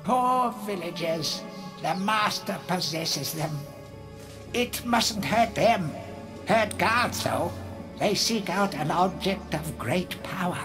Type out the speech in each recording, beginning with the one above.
Poor villagers. The master possesses them. It mustn't hurt them. Hurt guards, though. They seek out an object of great power.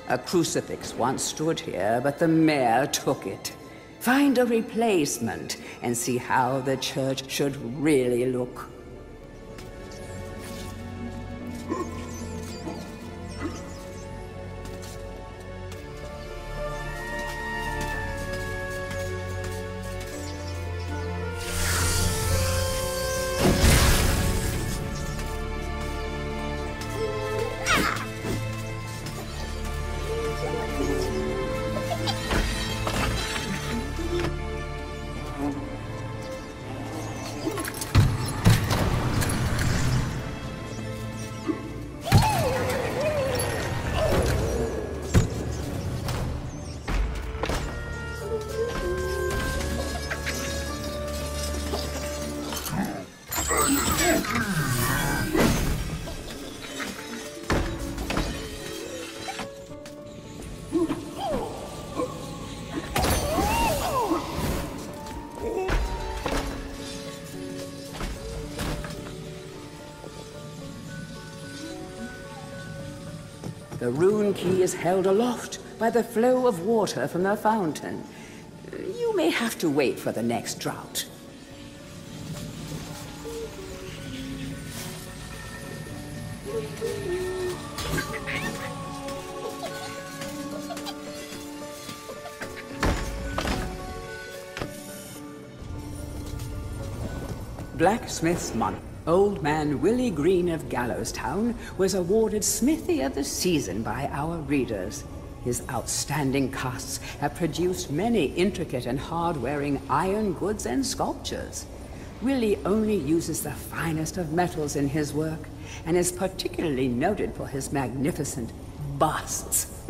A crucifix once stood here, but the mayor took it. Find a replacement and see how the church should really look. The rune key is held aloft by the flow of water from the fountain. You may have to wait for the next drought. Blacksmith's month. Old man Willie Green of Gallowstown was awarded Smithy of the Season by our readers. His outstanding casts have produced many intricate and hard-wearing iron goods and sculptures. Willie only uses the finest of metals in his work, and is particularly noted for his magnificent busts.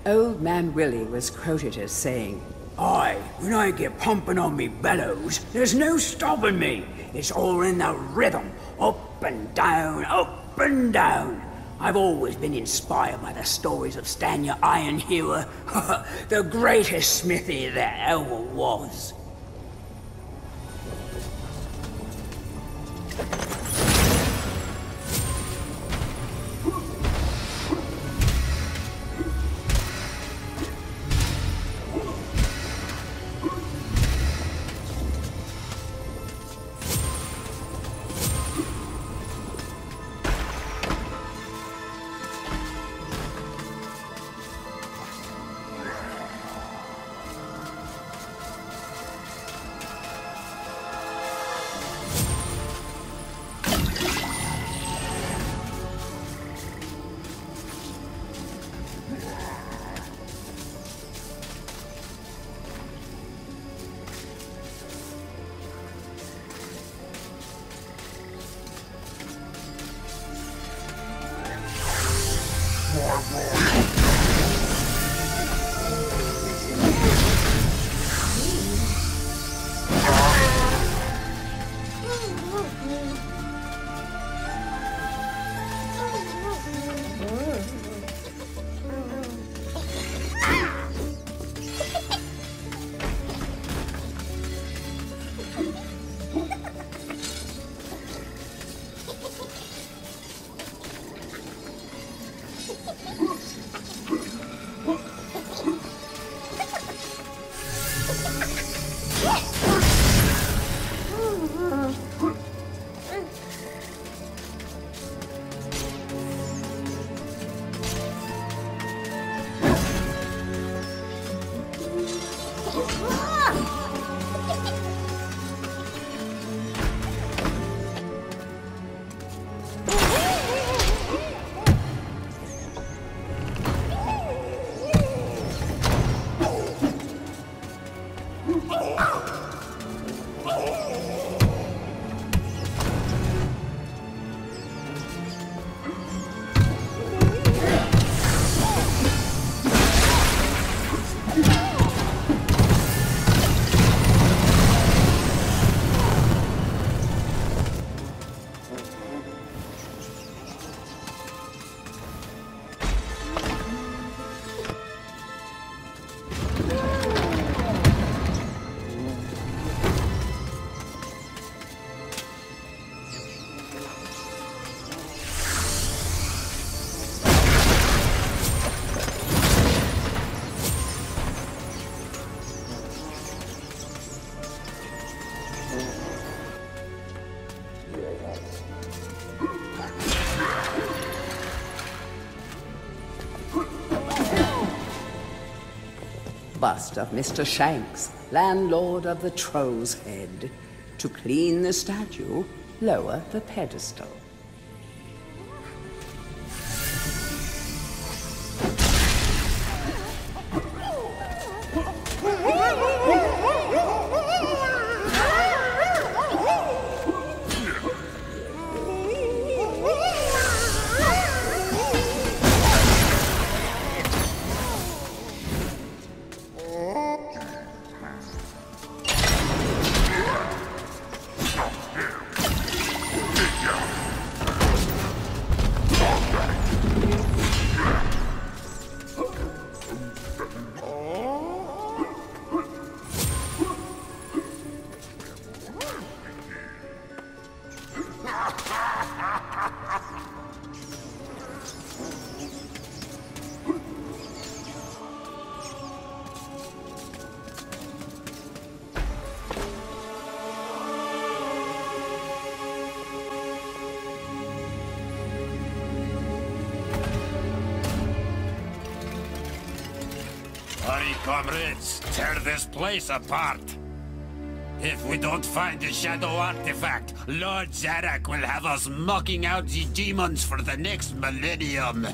Old man Willie was quoted as saying, "Aye, when I get pumping on me bellows, there's no stopping me. It's all in the rhythm, up and down, up and down. I've always been inspired by the stories of Stanya Ironhewer, the greatest smithy there ever was." bust of Mr. Shanks, landlord of the Troll's Head. To clean the statue, lower the pedestal. Hurry, comrades, tear this place apart. If we don't find the shadow artifact, Lord Zarek will have us mocking out the demons for the next millennium.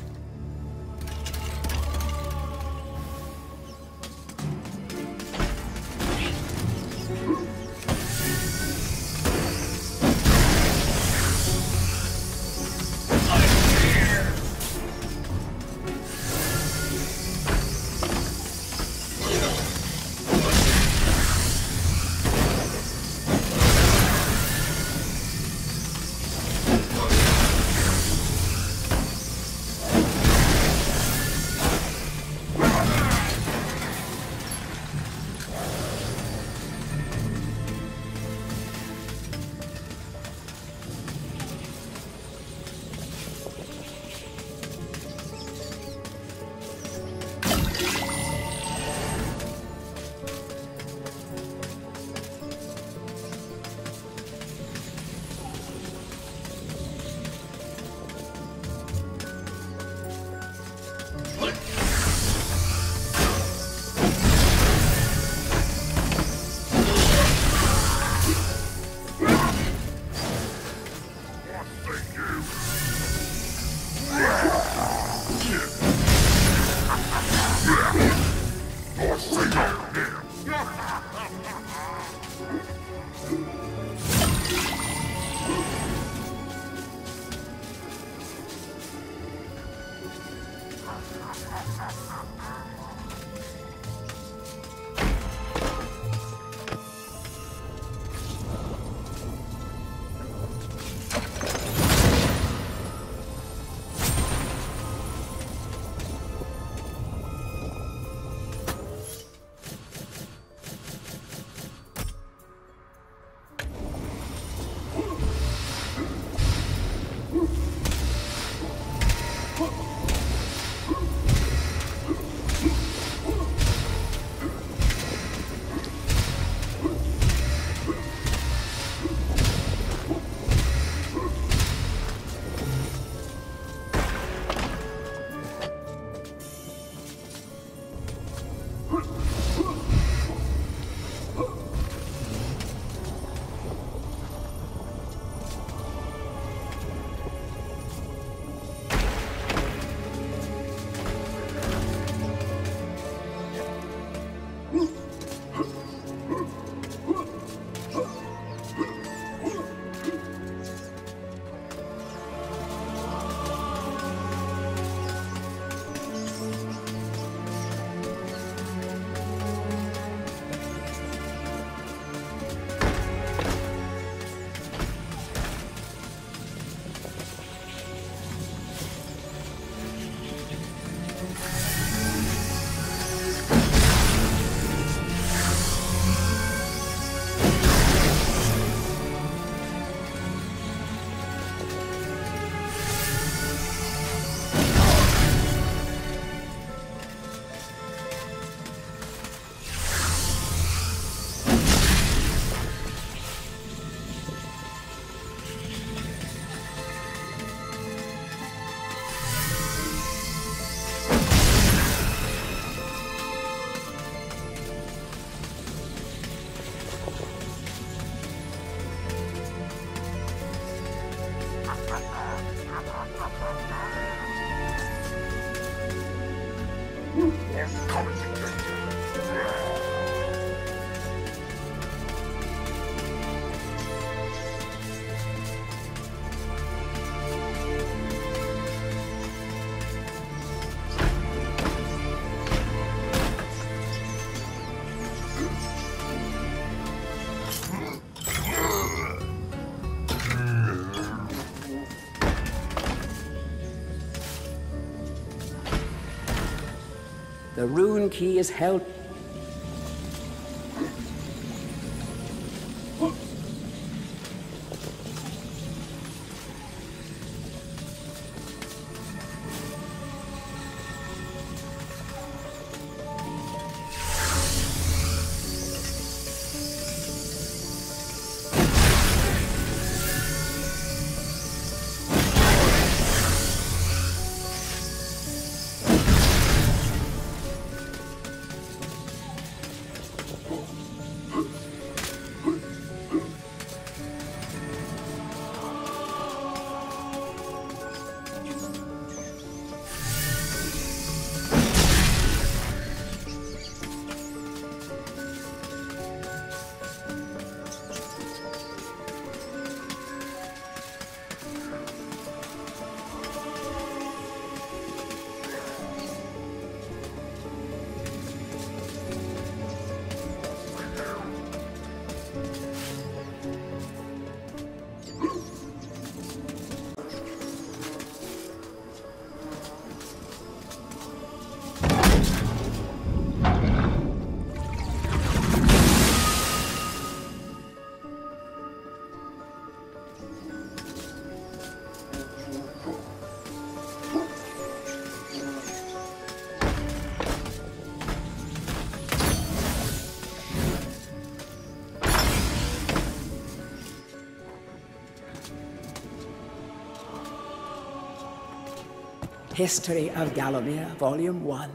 The rune key is held. History of Gallowmere, Volume 1.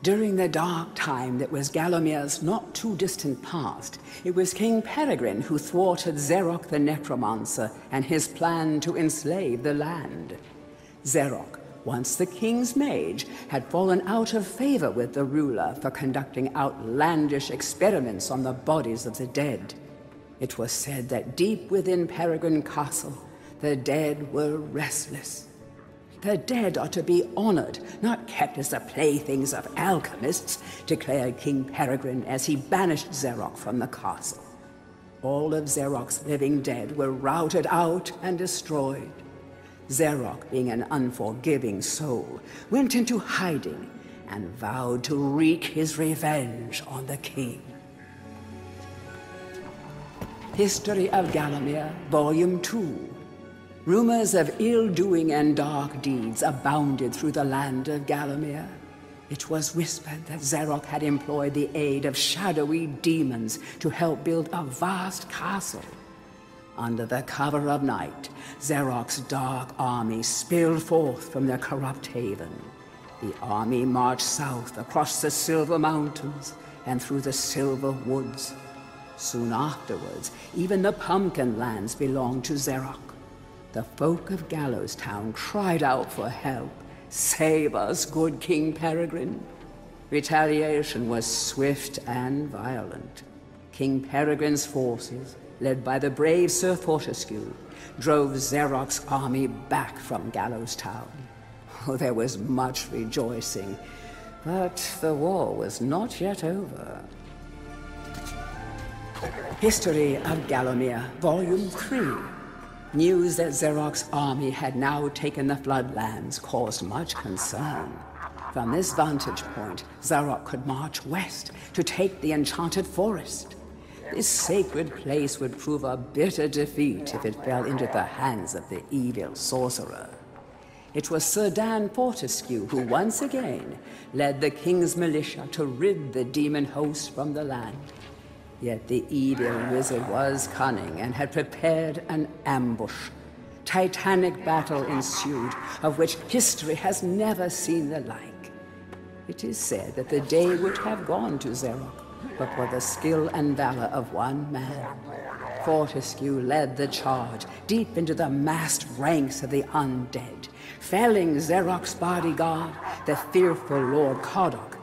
During the dark time that was Gallowmere's not too distant past, it was King Peregrine who thwarted Xeroc the Necromancer and his plan to enslave the land. Xeroc, once the king's mage, had fallen out of favor with the ruler for conducting outlandish experiments on the bodies of the dead. It was said that deep within Peregrine Castle, the dead were restless. The dead are to be honored, not kept as the playthings of alchemists, declared King Peregrine as he banished Xeroc from the castle. All of Xeroc's living dead were routed out and destroyed. Xeroc, being an unforgiving soul, went into hiding and vowed to wreak his revenge on the king. History of Gallowmere, Volume 2. Rumors of ill-doing and dark deeds abounded through the land of Gallowmere. It was whispered that Xeroc had employed the aid of shadowy demons to help build a vast castle. Under the cover of night, Xeroc's dark army spilled forth from their corrupt haven. The army marched south across the Silver Mountains and through the Silver Woods. Soon afterwards, even the Pumpkin Lands belonged to Xeroc. The folk of Gallows Town cried out for help. "Save us, good King Peregrine." Retaliation was swift and violent. King Peregrine's forces, led by the brave Sir Fortescue, drove Xeroc's army back from Gallows Town. Oh, there was much rejoicing, but the war was not yet over. History of Gallowmere, Volume 3. News that Xeroc's army had now taken the Floodlands caused much concern. From this vantage point, Xeroc could march west to take the Enchanted Forest. This sacred place would prove a bitter defeat if it fell into the hands of the evil sorcerer. It was Sir Dan Fortescue who once again led the king's militia to rid the demon host from the land. Yet the evil wizard was cunning and had prepared an ambush. Titanic battle ensued, of which history has never seen the like. It is said that the day would have gone to Xeroc, but for the skill and valor of one man. Fortescue led the charge deep into the massed ranks of the undead, felling Xeroc's bodyguard, the fearful Lord Kodok,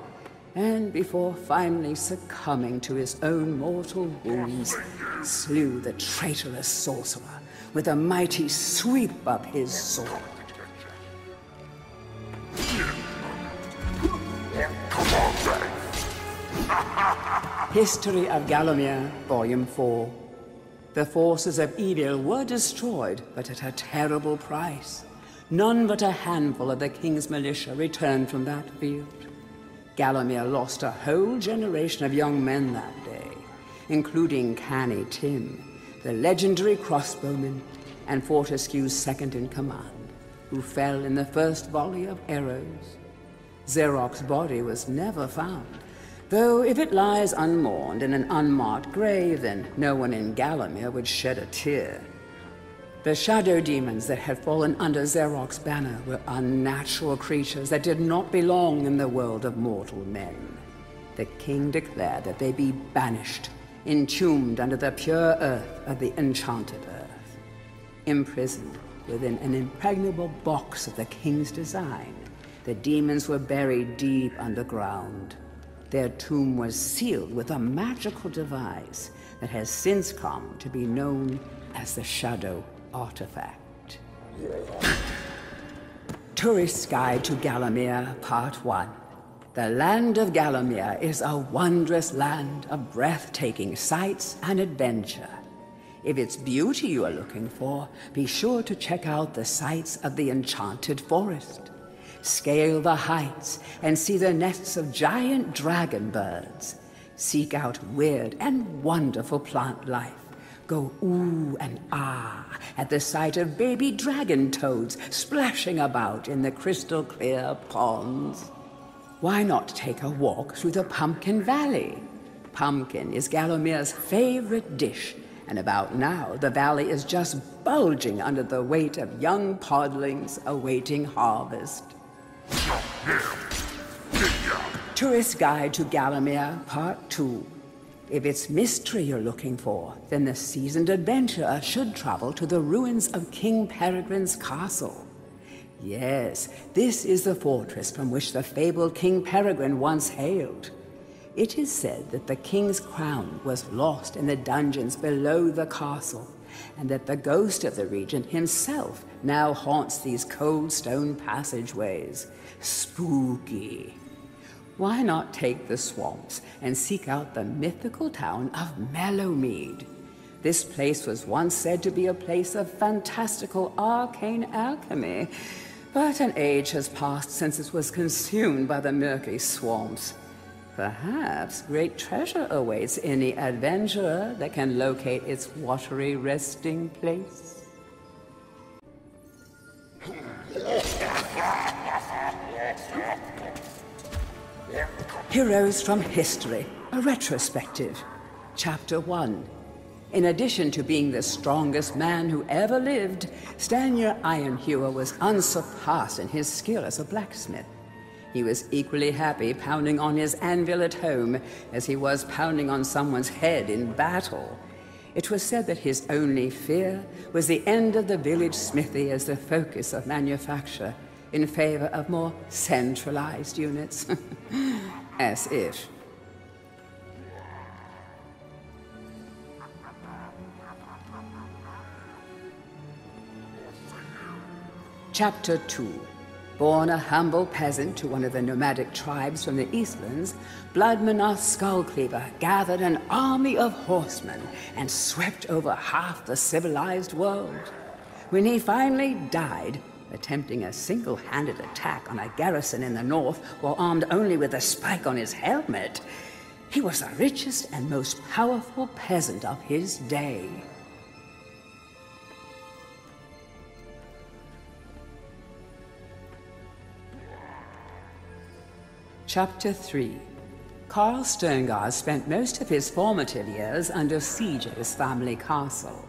and before finally succumbing to his own mortal wounds, slew the traitorous sorcerer with a mighty sweep of his sword. History of Gallowmere, Volume 4. The forces of evil were destroyed, but at a terrible price. None but a handful of the king's militia returned from that field. Gallowmere lost a whole generation of young men that day, including Canny Tim, the legendary crossbowman, and Fortescue's second-in-command, who fell in the first volley of arrows. Xeroc's body was never found, though if it lies unmourned in an unmarked grave, then no one in Gallowmere would shed a tear. The shadow demons that had fallen under Xeroc's banner were unnatural creatures that did not belong in the world of mortal men. The king declared that they be banished, entombed under the pure earth of the enchanted earth. Imprisoned within an impregnable box of the king's design, the demons were buried deep underground. Their tomb was sealed with a magical device that has since come to be known as the Shadow Artifact. Tourist's Guide to Gallowmere, Part 1. The land of Gallowmere is a wondrous land of breathtaking sights and adventure. If it's beauty you are looking for, be sure to check out the sights of the Enchanted Forest. Scale the heights and see the nests of giant dragon birds. Seek out weird and wonderful plant life. Go ooh and ah at the sight of baby dragon toads splashing about in the crystal clear ponds. Why not take a walk through the Pumpkin Valley? Pumpkin is Gallowmere's favorite dish, and about now the valley is just bulging under the weight of young podlings awaiting harvest. Tourist's Guide to Gallowmere, Part 2. If it's mystery you're looking for, then the seasoned adventurer should travel to the ruins of King Peregrine's castle. Yes, this is the fortress from which the fabled King Peregrine once hailed. It is said that the king's crown was lost in the dungeons below the castle, and that the ghost of the regent himself now haunts these cold stone passageways. Spooky. Why not take the swamps and seek out the mythical town of Mellowmead? This place was once said to be a place of fantastical arcane alchemy, but an age has passed since it was consumed by the murky swamps. Perhaps great treasure awaits any adventurer that can locate its watery resting place. Heroes from History, a retrospective. Chapter 1. In addition to being the strongest man who ever lived, Stanyer Ironhewer was unsurpassed in his skill as a blacksmith. He was equally happy pounding on his anvil at home as he was pounding on someone's head in battle. It was said that his only fear was the end of the village smithy as the focus of manufacture, in favor of more centralized units. As if. Chapter 2. Born a humble peasant to one of the nomadic tribes from the Eastlands, Bloodmanoth Skullcleaver gathered an army of horsemen and swept over half the civilized world. When he finally died, attempting a single-handed attack on a garrison in the north while armed only with a spike on his helmet, he was the richest and most powerful peasant of his day. Chapter 3. Carl Sterngard spent most of his formative years under siege at his family castle.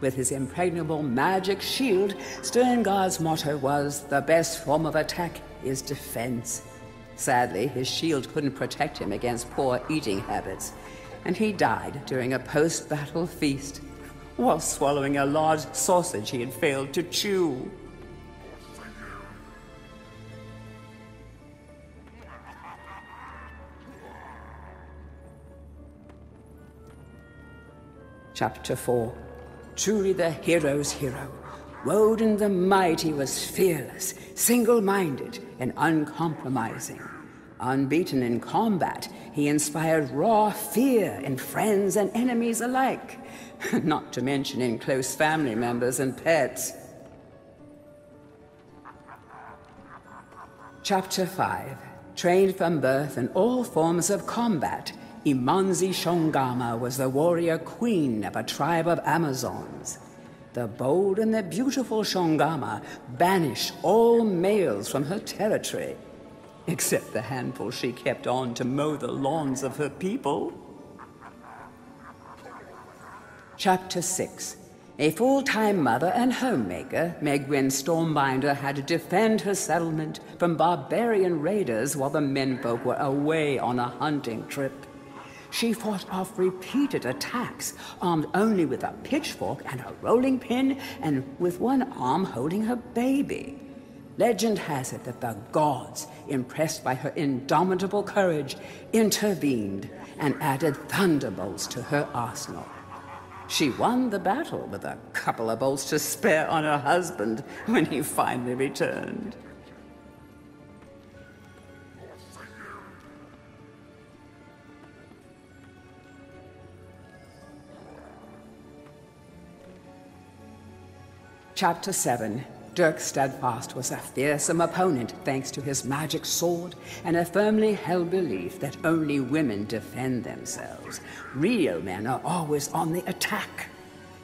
With his impregnable magic shield, Sterngard's motto was, "The best form of attack is defense." Sadly, his shield couldn't protect him against poor eating habits, and he died during a post-battle feast. while swallowing a large sausage he had failed to chew. Chapter 4. Truly the hero's hero. Woden the Mighty was fearless, single-minded, and uncompromising. Unbeaten in combat, he inspired raw fear in friends and enemies alike, not to mention in close family members and pets. Chapter 5. Trained from birth in all forms of combat, Imanzi Shongama was the warrior queen of a tribe of Amazons. The bold and the beautiful Shongama banished all males from her territory, except the handful she kept on to mow the lawns of her people. Chapter 6. A full-time mother and homemaker, Megwin Stormbinder had to defend her settlement from barbarian raiders while the menfolk were away on a hunting trip. She fought off repeated attacks, armed only with a pitchfork and a rolling pin, and with one arm holding her baby. Legend has it that the gods, impressed by her indomitable courage, intervened and added thunderbolts to her arsenal. She won the battle with a couple of bolts to spare on her husband when he finally returned. Chapter 7. Dirk Steadfast was a fearsome opponent thanks to his magic sword and a firmly held belief that only women defend themselves. Real men are always on the attack.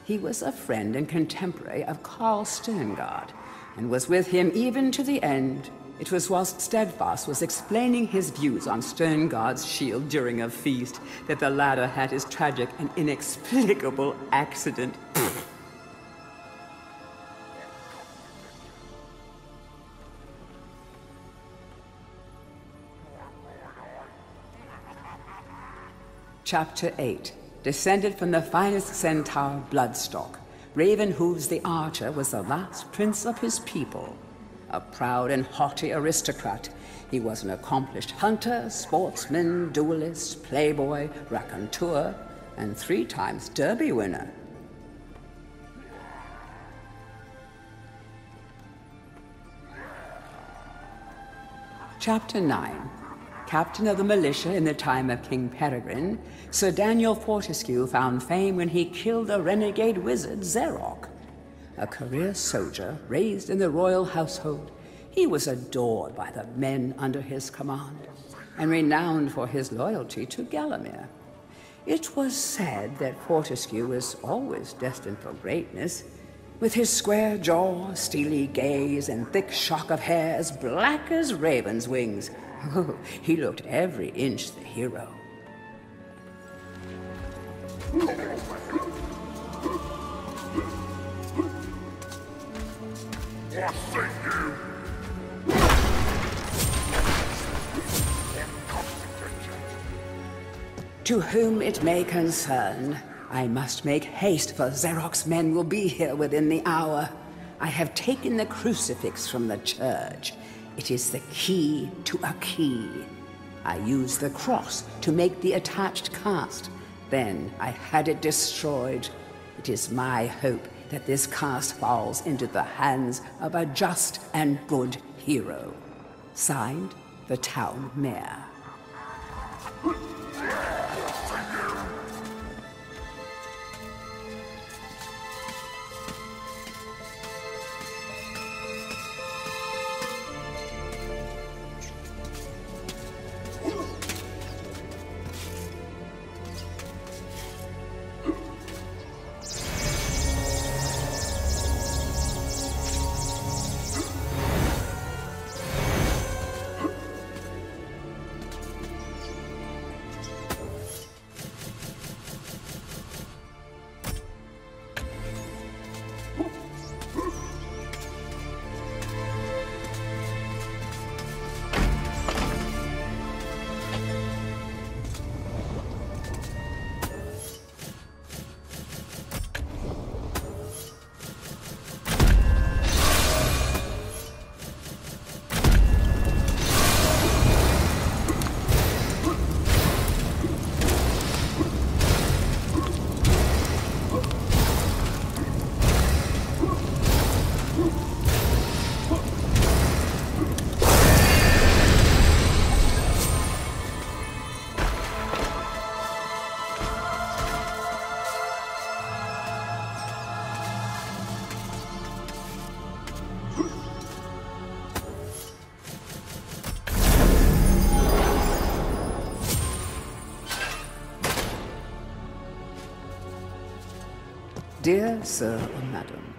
He was a friend and contemporary of Carl Sterngard, and was with him even to the end. It was whilst Steadfast was explaining his views on Sterngard's shield during a feast that the latter had his tragic and inexplicable accident. Chapter 8. Descended from the finest centaur Bloodstock, Ravenhooves the Archer was the last prince of his people. A proud and haughty aristocrat, he was an accomplished hunter, sportsman, duelist, playboy, raconteur, and 3 times Derby winner. Chapter 9. Captain of the militia in the time of King Peregrine, Sir Daniel Fortescue found fame when he killed the renegade wizard Zerok. A career soldier raised in the royal household, he was adored by the men under his command, and renowned for his loyalty to Galamir. It was said that Fortescue was always destined for greatness. With his square jaw, steely gaze, and thick shock of hair as black as raven's wings, oh, he looked every inch the hero. To whom it may concern, I must make haste, for Zerok's men will be here within the hour. I have taken the crucifix from the church. It is the key to a key. I used the cross to make the attached cast. Then I had it destroyed. It is my hope that this cast falls into the hands of a just and good hero. Signed, the town mayor. Dear Sir or Madam,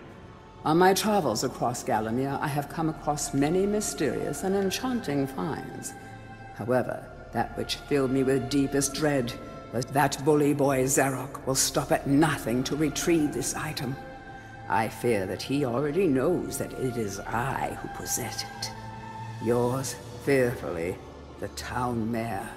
on my travels across Gallowmere, I have come across many mysterious and enchanting finds. However, that which filled me with deepest dread was that bully boy Zarok will stop at nothing to retrieve this item. I fear that he already knows that it is I who possess it. Yours fearfully, the town mayor.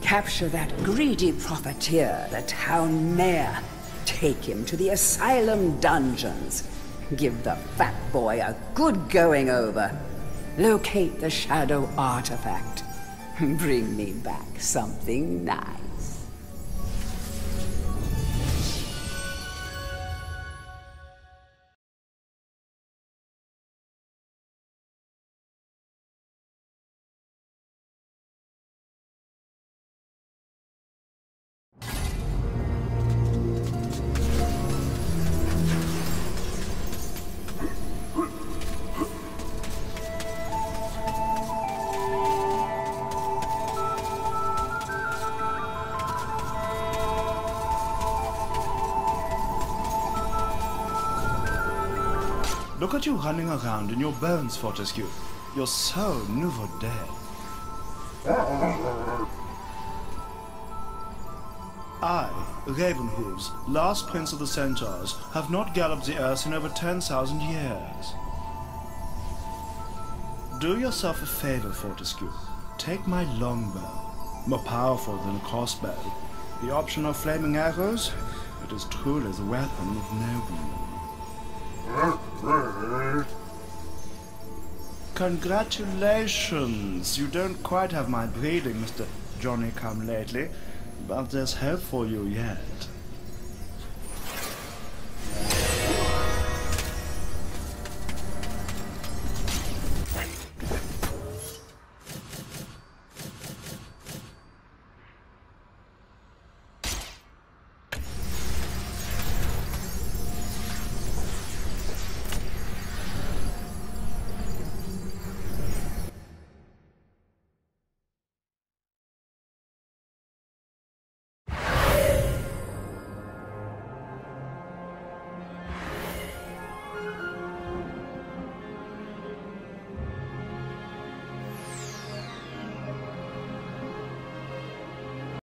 Capture that greedy profiteer, the town mayor. Take him to the asylum dungeons. Give the fat boy a good going over. Locate the shadow artifact. Bring me back something nice. Look at you running around in your bones, Fortescue. You're so nouveau dead. I, Ravenhooves, last prince of the Centaurs, have not galloped the earth in over 10,000 years. Do yourself a favor, Fortescue. Take my longbow, more powerful than a crossbow. The option of flaming arrows, it is truly the weapon of noblemen. Congratulations! You don't quite have my breeding, Mr. Johnny-come-lately, but there's hope for you yet.